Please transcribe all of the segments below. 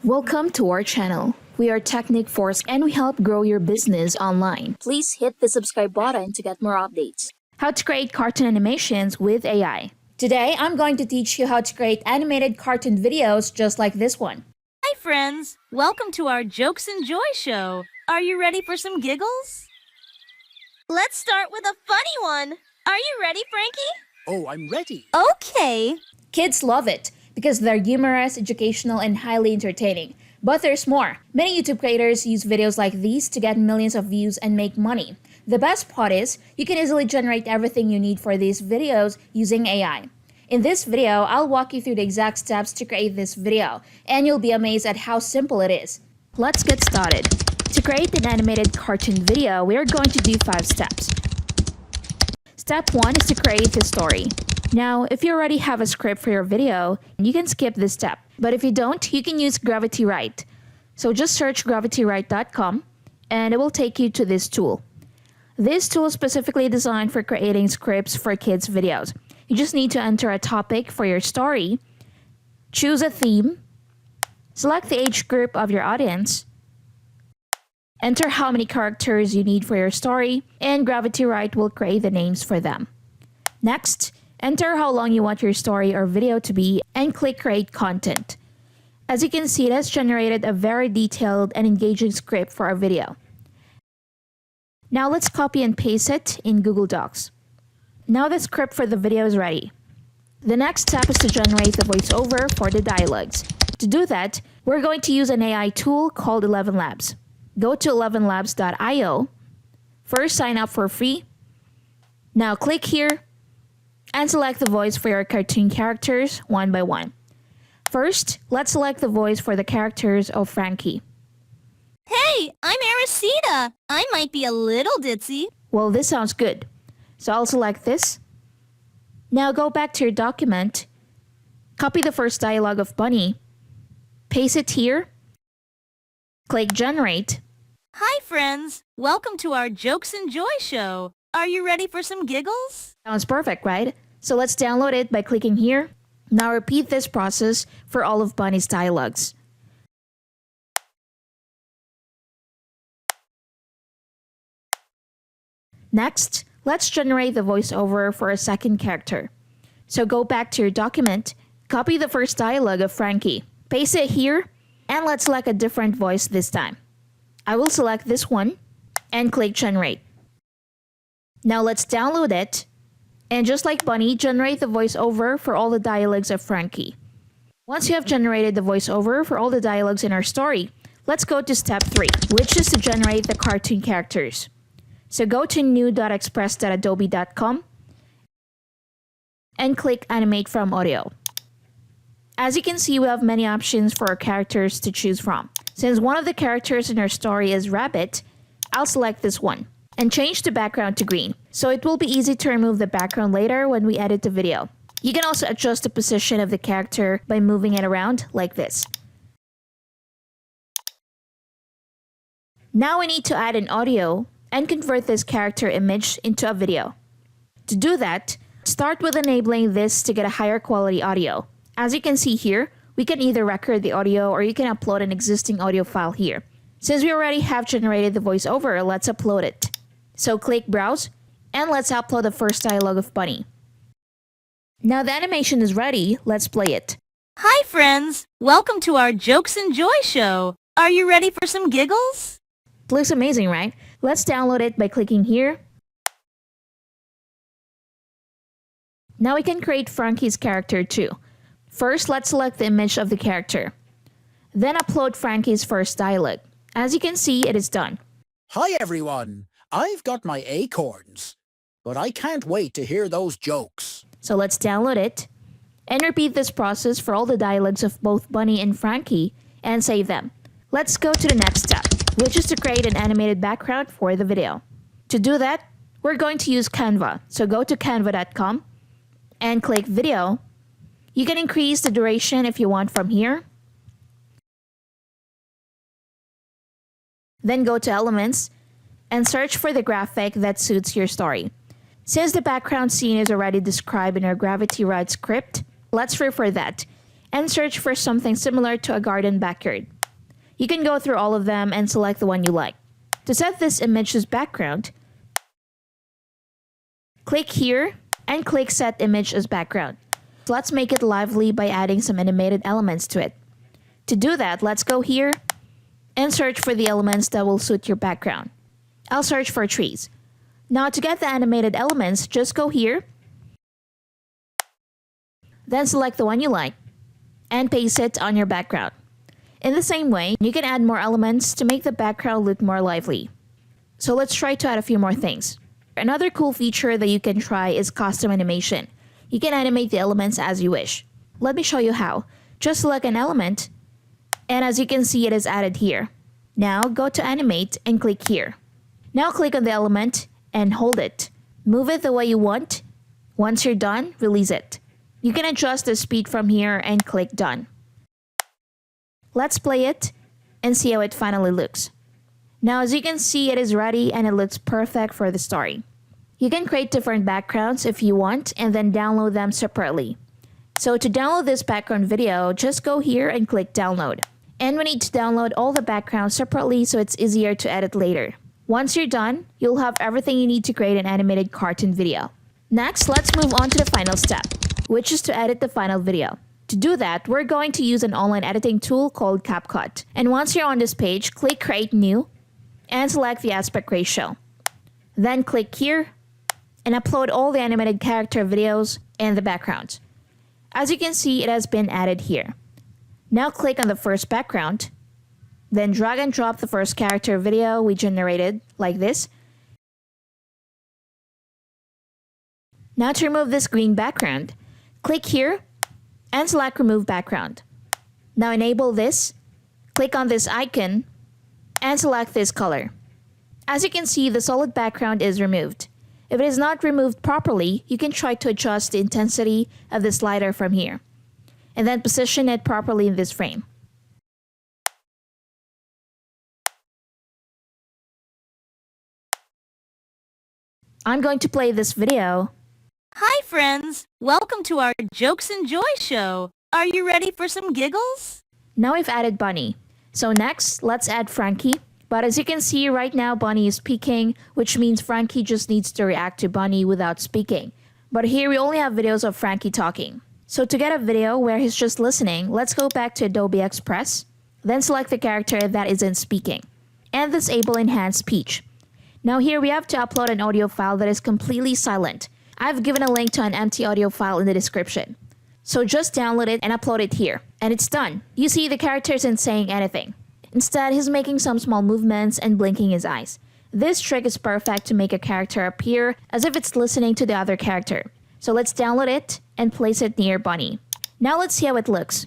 Welcome to our channel. We are Technic Force and we help grow your business online. Please hit the subscribe button to get more updates. How to create cartoon animations with AI. Today, I'm going to teach you how to create animated cartoon videos just like this one. Hi friends! Welcome to our Jokes and Joy show. Are you ready for some giggles? Let's start with a funny one. Are you ready, Frankie? Oh, I'm ready. Okay. Kids love it because they're humorous, educational, and highly entertaining. But there's more. Many YouTube creators use videos like these to get millions of views and make money. The best part is, you can easily generate everything you need for these videos using AI. In this video, I'll walk you through the exact steps to create this video, and you'll be amazed at how simple it is. Let's get started. To create an animated cartoon video, we are going to do 5 steps. Step 1 is to create the story. Now, if you already have a script for your video, you can skip this step. But if you don't, you can use Gravity Write. So just search gravitywrite.com and it will take you to this tool. This tool is specifically designed for creating scripts for kids' videos. You just need to enter a topic for your story, choose a theme, select the age group of your audience, enter how many characters you need for your story, and Gravity Write will create the names for them. Next, enter how long you want your story or video to be and click Create Content. As you can see, it has generated a very detailed and engaging script for our video. Now let's copy and paste it in Google Docs. Now the script for the video is ready. The next step is to generate the voiceover for the dialogues. To do that, we're going to use an AI tool called 11 Labs. Go to 11labs.io. First, sign up for free. Now click here and select the voice for your cartoon characters one by one. First, let's select the voice for the characters of Frankie. Hey, I'm Aracida. I might be a little ditzy. Well, this sounds good. So I'll select this. Now go back to your document, copy the first dialogue of Bunny, paste it here, click Generate. Hi friends! Welcome to our Jokes and Joy show. Are you ready for some giggles? Sounds perfect, right? So let's download it by clicking here. Now repeat this process for all of Bunny's dialogues. Next, let's generate the voiceover for a second character. So go back to your document, copy the first dialogue of Frankie, paste it here, and let's select a different voice this time. I will select this one and click Generate. Now let's download it, and just like Bunny, generate the voiceover for all the dialogues of Frankie. Once you have generated the voiceover for all the dialogues in our story, let's go to step 3, which is to generate the cartoon characters. So go to new.express.adobe.com and click Animate from Audio. As you can see, we have many options for our characters to choose from. Since one of the characters in our story is Rabbit, I'll select this one and change the background to green, so it will be easy to remove the background later when we edit the video. You can also adjust the position of the character by moving it around like this. Now we need to add an audio and convert this character image into a video. To do that, start with enabling this to get a higher quality audio. As you can see here, we can either record the audio or you can upload an existing audio file here. Since we already have generated the voiceover, let's upload it. So click Browse, and let's upload the first dialogue of Bunny. Now the animation is ready, let's play it. Hi friends! Welcome to our Jokes and Joy show. Are you ready for some giggles? It looks amazing, right? Let's download it by clicking here. Now we can create Frankie's character too. First, let's select the image of the character. Then upload Frankie's first dialogue. As you can see, it is done. Hi everyone. I've got my acorns, but I can't wait to hear those jokes. So let's download it and repeat this process for all the dialogues of both Bunny and Frankie and save them. Let's go to the next step, which is to create an animated background for the video. To do that, we're going to use Canva. So go to canva.com and click Video. You can increase the duration if you want from here. Then go to Elements and search for the graphic that suits your story. Since the background scene is already described in our Gravity Write script, let's refer that and search for something similar to a garden backyard. You can go through all of them and select the one you like. To set this image as background, click here and click Set Image as Background. Let's make it lively by adding some animated elements to it. To do that, let's go here and search for the elements that will suit your background. I'll search for trees. Now to get the animated elements, just go here, then select the one you like, and paste it on your background. In the same way, you can add more elements to make the background look more lively. So let's try to add a few more things. Another cool feature that you can try is custom animation. You can animate the elements as you wish. Let me show you how. Just select an element, and as you can see, it is added here. Now go to Animate and click here. Now click on the element and hold it. Move it the way you want. Once you're done, release it. You can adjust the speed from here and click Done. Let's play it and see how it finally looks. Now as you can see, it is ready and it looks perfect for the story. You can create different backgrounds if you want and then download them separately. So to download this background video, just go here and click Download. And we need to download all the backgrounds separately so it's easier to edit later. Once you're done, you'll have everything you need to create an animated cartoon video. Next, let's move on to the final step, which is to edit the final video. To do that, we're going to use an online editing tool called CapCut. And once you're on this page, click Create New and select the aspect ratio. Then click here and upload all the animated character videos and the backgrounds. As you can see, it has been added here. Now click on the first background, then drag and drop the first character video we generated like this. Now to remove this green background, click here and select Remove Background. Now enable this, click on this icon, and select this color. As you can see, the solid background is removed. If it is not removed properly, you can try to adjust the intensity of the slider from here, and then position it properly in this frame. I'm going to play this video. Hi friends! Welcome to our Jokes and Joy show. Are you ready for some giggles? Now we've added Bunny. So next, let's add Frankie. But as you can see right now, Bunny is speaking, which means Frankie just needs to react to Bunny without speaking. But here we only have videos of Frankie talking. So to get a video where he's just listening, let's go back to Adobe Express, then select the character that isn't speaking, and disable Enhanced Speech. Now here we have to upload an audio file that is completely silent. I've given a link to an empty audio file in the description. So just download it and upload it here. And it's done. You see, the character isn't saying anything. Instead, he's making some small movements and blinking his eyes. This trick is perfect to make a character appear as if it's listening to the other character. So let's download it and place it near Bunny. Now let's see how it looks.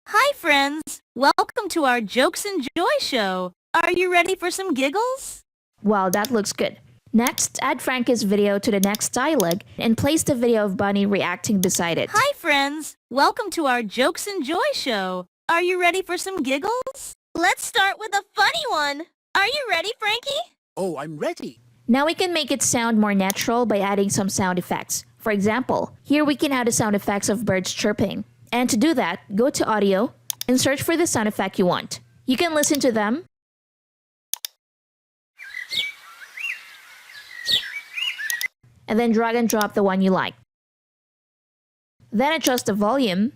Hi friends! Welcome to our Jokes and Joy show. Are you ready for some giggles? Wow, that looks good. Next, add Frankie's video to the next dialogue and place the video of Bunny reacting beside it. Hi friends! Welcome to our Jokes and Joy show. Are you ready for some giggles? Let's start with a funny one. Are you ready, Frankie? Oh, I'm ready. Now we can make it sound more natural by adding some sound effects. For example, here we can add the sound effects of birds chirping. And to do that, go to Audio and search for the sound effect you want. You can listen to them, and then drag and drop the one you like. Then adjust the volume.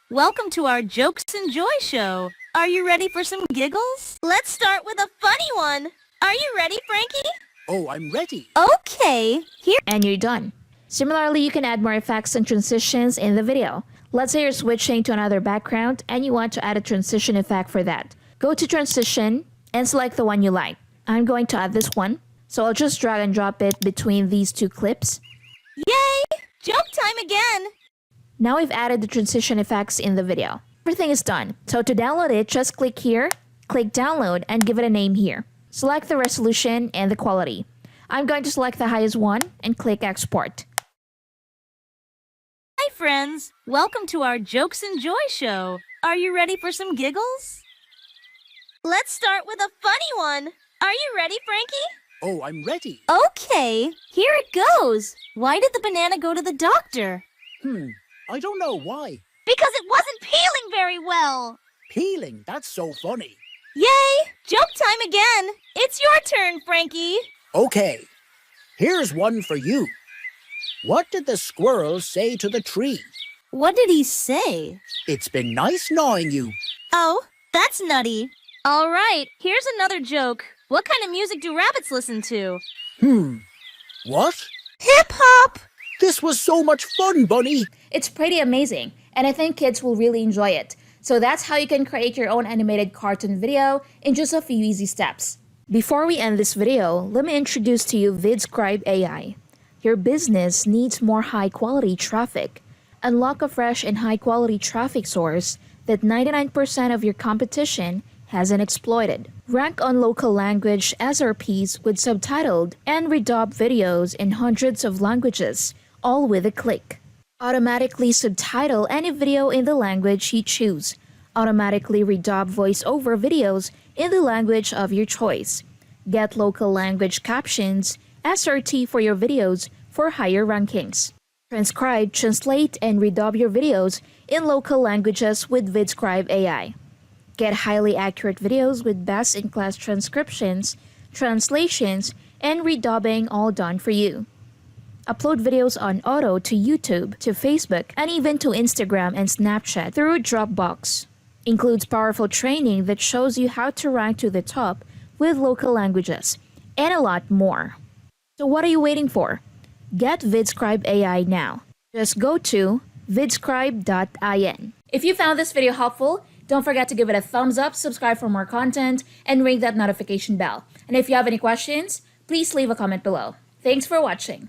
Welcome to our Jokes and Joy show. Are you ready for some giggles? Let's start with a funny one. Are you ready, Frankie? Oh, I'm ready. Okay, here. And you're done. Similarly, you can add more effects and transitions in the video. Let's say you're switching to another background and you want to add a transition effect for that. Go to Transition and select the one you like. I'm going to add this one. So I'll just drag and drop it between these two clips. Yay! Joke time again! Now we've added the transition effects in the video. Everything is done. So to download it, just click here, click Download, and give it a name here. Select the resolution and the quality. I'm going to select the highest one and click Export. Hi friends! Welcome to our Jokes and Joy show. Are you ready for some giggles? Let's start with a funny one. Are you ready, Frankie? Oh, I'm ready. Okay, here it goes. Why did the banana go to the doctor? I don't know why. Because it wasn't peeling very well. Peeling, that's so funny. Yay! Joke time again. It's your turn, Frankie. Okay, here's one for you. What did the squirrel say to the tree? What did he say? It's been nice knowing you. Oh, that's nutty. All right, here's another joke. What kind of music do rabbits listen to? What? Hip-hop! This was so much fun, Bunny. It's pretty amazing, and I think kids will really enjoy it. So that's how you can create your own animated cartoon video in just a few easy steps. Before we end this video, let me introduce to you Vidscribe AI. Your business needs more high-quality traffic. Unlock a fresh and high-quality traffic source that 99% of your competition hasn't exploited. Rank on local language SRPs with subtitled and Redub videos in hundreds of languages, all with a click. Automatically subtitle any video in the language you choose. Automatically Redub voice-over videos in the language of your choice. Get local language captions, SRT for your videos for higher rankings. Transcribe, translate, and redub your videos in local languages with Vidscribe AI. Get highly accurate videos with best-in-class transcriptions, translations, and redubbing all done for you. Upload videos on auto to YouTube, to Facebook, and even to Instagram and Snapchat through Dropbox. Includes powerful training that shows you how to rank to the top with local languages, and a lot more. So what are you waiting for? Get Vidscribe AI now. Just go to vidscribe.in. If you found this video helpful, don't forget to give it a thumbs up, subscribe for more content, and ring that notification bell. And if you have any questions, please leave a comment below. Thanks for watching.